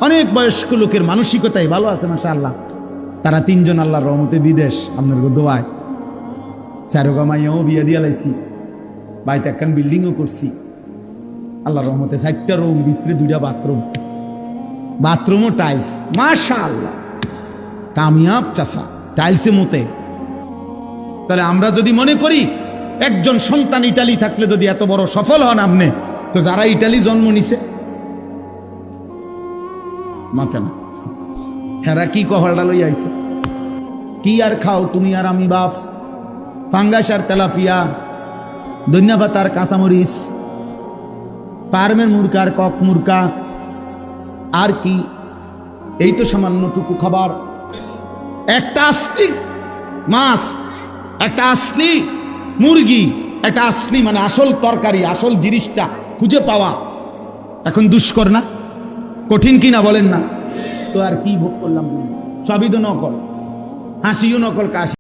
অনেক বয়স্ক লোকের মানসিকতাই ভালো আছে মাশাআল্লাহ। তারা তিনজন আল্লাহর রহমতে বিদেশ, আপনার দোয়ায় চারোগামাইয়াও বিয়ে দিয়ে লাইছি, বাড়িতে একখান বিল্ডিংও করছি আল্লাহর রহমতে, 4টা রুম, ভিতরে 2টা বাথরুম, বাথরুমও টাইলস, মাশাআল্লাহ কামিয়াব চাচা, টাইলসে মতে। তাহলে আমরা যদি মনে করি একজন সন্তান ইটালি থাকলে যদি এত বড় সফল হন আপনি, তো যারা ইটালি জন্ম নিছে মাথা না, হেরা কি কহলটা লই আইছে, কি আর খাও তুমি আর আমি বাপ, ফাঙ্গাস আর তেলাপিয়া, ধনিয়া পাতা আর কাঁচামরিচ, পারমের মুরকা আর কক মুরকা, আর কি এই তো সামান্যটুকু খাবার। একটা আসলি মাছ, একটা আসলি মুরগি, একটা আসলি মানে আসল তরকারি, আসল জিনিসটা খুঁজে পাওয়া এখন দুষ্কর না, কঠিন কিনা বলেন না? তো আর কি ভোগ করলাম, সবই তো নকল, হাসিও নকল, কাশি